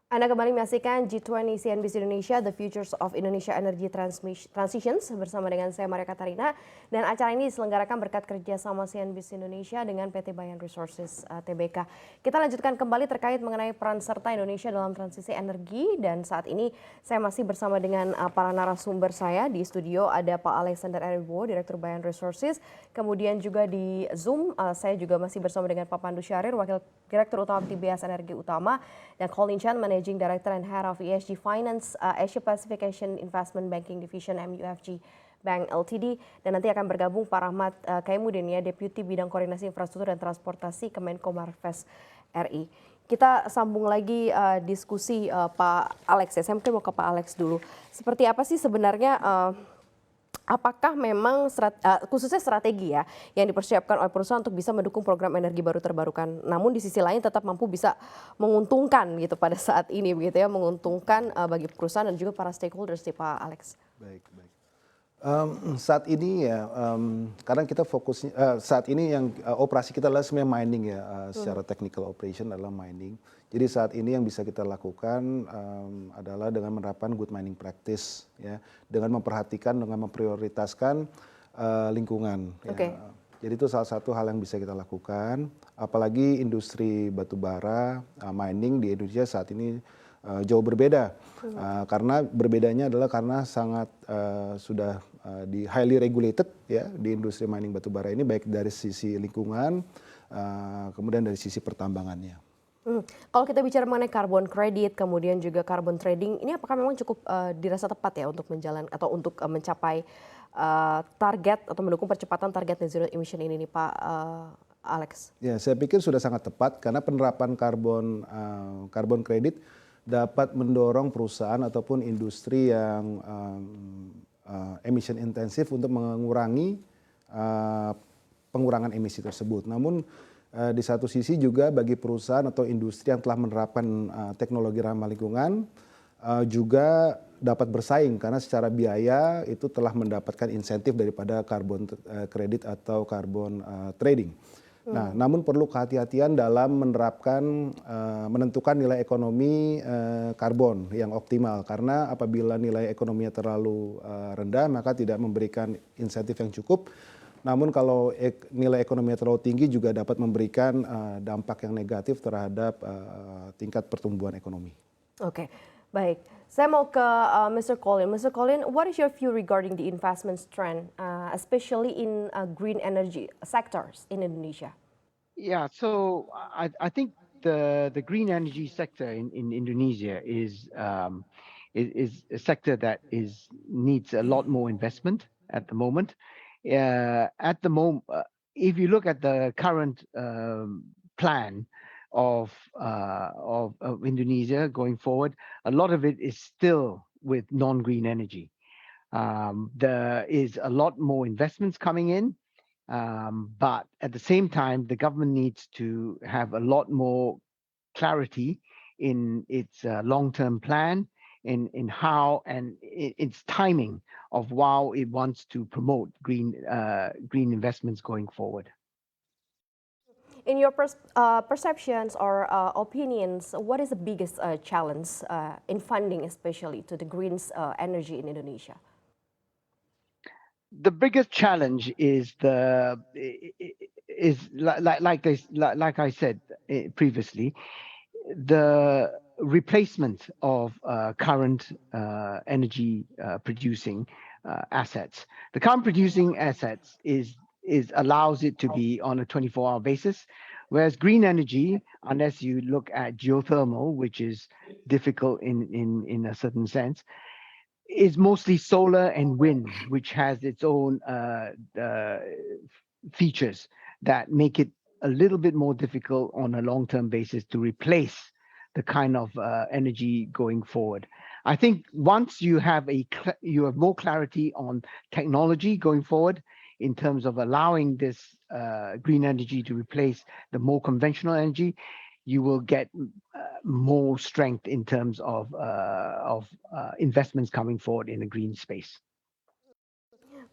Anda kembali menyaksikan G20 CNBC Indonesia, The Futures of Indonesia Energy Transitions bersama dengan saya Maria Katarina. Dan acara ini diselenggarakan berkat kerjasama CNBC Indonesia dengan PT Bayan Resources Tbk. Kita lanjutkan kembali terkait mengenai peran serta Indonesia dalam transisi energi. Dan saat ini saya masih bersama dengan para narasumber saya. Di studio ada Pak Alexander Eribo, Direktur Bayan Resources. Kemudian juga di Zoom saya juga masih bersama dengan Pak Pandu Syahrir, Wakil Direktur Utama TBS Energi Utama. Dan Colin Chan, Managing Director and Head of ESG Finance Asia Pacific Asian Investment Banking Division MUFG Bank Ltd. Dan nanti akan bergabung Pak Rahmat Kaimuddin, ya, Deputi Bidang Koordinasi Infrastruktur dan Transportasi Kemenko Marves RI. Kita sambung lagi diskusi Pak Alex, ya. Saya mungkin mau ke Pak Alex dulu. Seperti apa sih sebenarnya apakah memang khususnya strategi ya yang dipersiapkan oleh perusahaan untuk bisa mendukung program energi baru terbarukan, namun di sisi lain tetap mampu bisa menguntungkan gitu pada saat ini begitu ya, menguntungkan bagi perusahaan dan juga para stakeholders nih Pak Alex. Baik, baik. Saat ini ya, karena kita fokusnya saat ini yang operasi kita adalah sebenarnya mining ya, secara technical operation adalah mining. Jadi saat ini yang bisa kita lakukan adalah dengan menerapkan good mining practice ya, dengan memperhatikan, dengan memprioritaskan lingkungan. Oke. Ya. Jadi itu salah satu hal yang bisa kita lakukan. Apalagi industri batubara mining di Indonesia saat ini jauh berbeda. Karena berbedanya adalah karena sangat sudah di highly regulated ya di industri mining batubara ini, baik dari sisi lingkungan kemudian dari sisi pertambangannya. Kalau kita bicara mengenai carbon credit, kemudian juga carbon trading, ini apakah memang cukup dirasa tepat ya untuk menjalan atau untuk mencapai target atau mendukung percepatan target net zero emission ini nih Pak Alex? Ya, saya pikir sudah sangat tepat karena penerapan carbon credit dapat mendorong perusahaan ataupun industri yang emission intensif untuk mengurangi pengurangan emisi tersebut. Namun di satu sisi juga bagi perusahaan atau industri yang telah menerapkan teknologi ramah lingkungan juga dapat bersaing karena secara biaya itu telah mendapatkan insentif daripada carbon credit atau carbon trading. Nah, namun perlu kehati-hatian dalam menerapkan menentukan nilai ekonomi karbon yang optimal, karena apabila nilai ekonominya terlalu rendah maka tidak memberikan insentif yang cukup. Namun kalau nilai ekonominya terlalu tinggi juga dapat memberikan dampak yang negatif terhadap tingkat pertumbuhan ekonomi. Oke, baik. Saya mau ke Mr. Colin. Mr. Colin, what is your view regarding the investment trend, especially in green energy sectors in Indonesia? Yeah, so I think the green energy sector in Indonesia is a sector that needs a lot more investment at the moment. If you look at the current plan of Indonesia going forward, a lot of it is still with non-green energy. There is a lot more investments coming in, but at the same time, the government needs to have a lot more clarity in its long-term plan, in how and its timing of how it wants to promote green investments going forward. In your perceptions or opinions, what is the biggest challenge in funding, especially to the green energy in Indonesia? The biggest challenge is like I said previously, the replacement of current energy producing assets. The current producing assets allows it to be on a 24-hour basis, whereas green energy, unless you look at geothermal, which is difficult in a certain sense, is mostly solar and wind, which has its own features that make it a little bit more difficult on a long-term basis to replace the kind of energy going forward. I think once you have more clarity on technology going forward in terms of allowing this green energy to replace the more conventional energy, you will get more strength in terms of investments coming forward in the green space.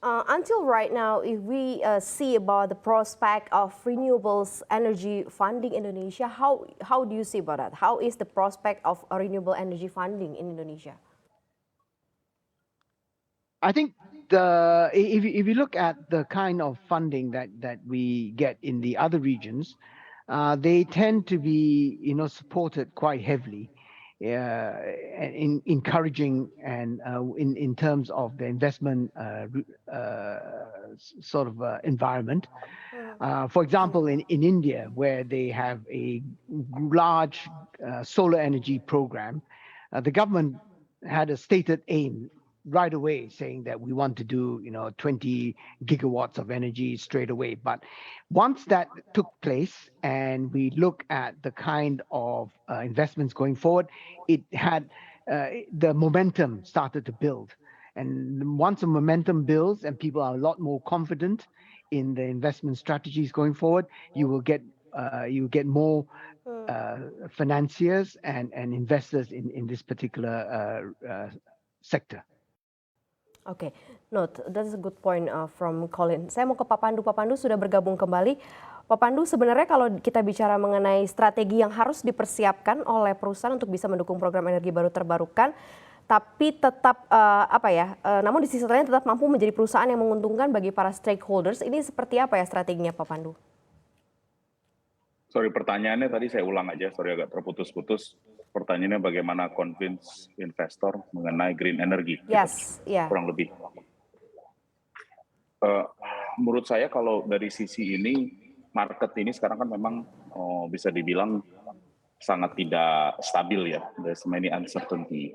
Until right now, if we see about the prospect of renewables energy funding Indonesia, how do you see about that? How is the prospect of renewable energy funding in Indonesia? I think if you look at the kind of funding that we get in the other regions, they tend to be supported quite heavily, in encouraging and in terms of the investment sort of environment. For example, in India, where they have a large solar energy program, the government had a stated aim right away saying that we want to do 20 gigawatts of energy straight away. But once that took place and we look at the kind of investments going forward, it had the momentum started to build. And once the momentum builds and people are a lot more confident in the investment strategies going forward, you get more financiers and investors in this particular sector. Oke, note, that's a good point from Colin. Saya mau ke Pak Pandu. Pak Pandu sudah bergabung kembali. Pak Pandu, sebenarnya kalau kita bicara mengenai strategi yang harus dipersiapkan oleh perusahaan untuk bisa mendukung program energi baru terbarukan, tapi tetap namun di sisi lain tetap mampu menjadi perusahaan yang menguntungkan bagi para stakeholders. Ini seperti apa ya strateginya, Pak Pandu? Sorry, pertanyaannya tadi saya ulang aja, sorry agak terputus-putus. Pertanyaannya bagaimana convince investor mengenai green energy? Yes, yeah. Kurang lebih. Menurut saya kalau dari sisi ini, market ini sekarang kan memang bisa dibilang sangat tidak stabil ya. There's many uncertainty.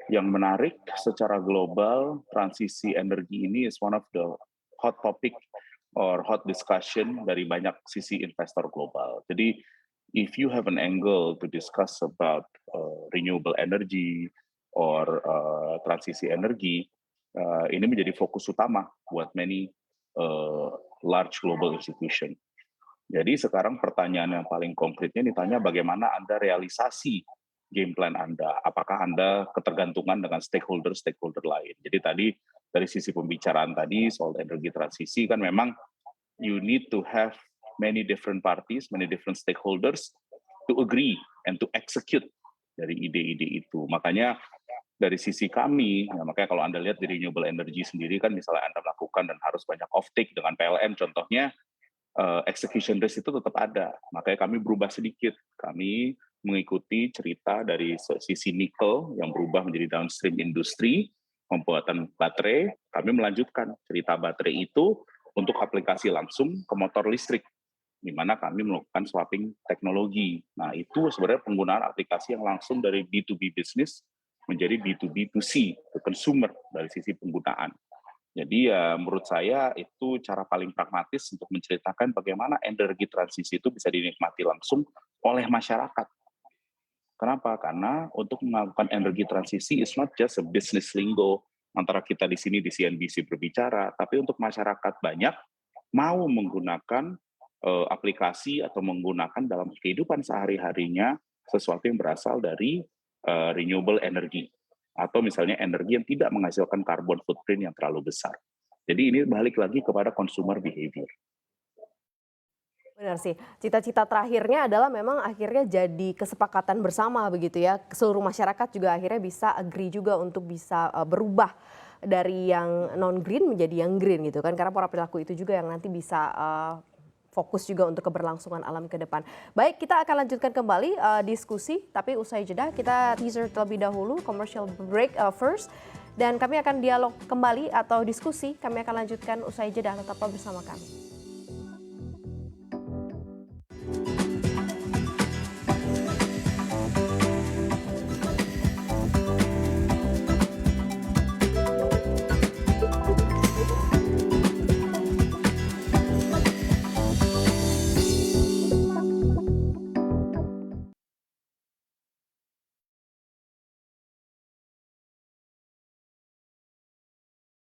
Yang menarik secara global, transisi energi ini is one of the hot topic or hot discussion dari banyak sisi investor global. Jadi, if you have an angle to discuss about renewable energy or transisi energi, ini menjadi fokus utama buat many large global institution. Jadi sekarang pertanyaan yang paling konkretnya ditanya bagaimana Anda realisasi game plan Anda. Apakah Anda ketergantungan dengan stakeholder lain. Jadi tadi dari sisi pembicaraan tadi soal energi transisi kan memang you need to have many different parties, many different stakeholders to agree and to execute dari ide-ide itu. Makanya dari sisi kami, ya makanya kalau Anda lihat di renewable energy sendiri kan misalnya Anda melakukan dan harus banyak off-take dengan PLN contohnya, execution risk itu tetap ada. Makanya kami berubah sedikit. Kami mengikuti cerita dari sisi nikel yang berubah menjadi downstream industri, pembuatan baterai, kami melanjutkan cerita baterai itu untuk aplikasi langsung ke motor listrik, di mana kami melakukan swapping teknologi. Nah, itu sebenarnya penggunaan aplikasi yang langsung dari B2B business menjadi B2B2C, ke consumer dari sisi penggunaan. Jadi ya menurut saya itu cara paling pragmatis untuk menceritakan bagaimana energi transisi itu bisa dinikmati langsung oleh masyarakat. Kenapa? Karena untuk melakukan energi transisi is not just a business lingo, antara kita di sini di CNBC berbicara, tapi untuk masyarakat banyak mau menggunakan aplikasi atau menggunakan dalam kehidupan sehari-harinya sesuatu yang berasal dari renewable energy atau misalnya energi yang tidak menghasilkan carbon footprint yang terlalu besar. Jadi ini balik lagi kepada consumer behavior. Benar sih, cita-cita terakhirnya adalah memang akhirnya jadi kesepakatan bersama begitu ya. Seluruh masyarakat juga akhirnya bisa agree juga untuk bisa berubah dari yang non-green menjadi yang green gitu kan. Karena pola perilaku itu juga yang nanti bisa fokus juga untuk keberlangsungan alam ke depan. Baik, kita akan lanjutkan kembali diskusi, tapi usai jeda kita teaser terlebih dahulu, commercial break first. Dan kami akan dialog kembali atau diskusi, kami akan lanjutkan usai jeda, tetaplah bersama kami.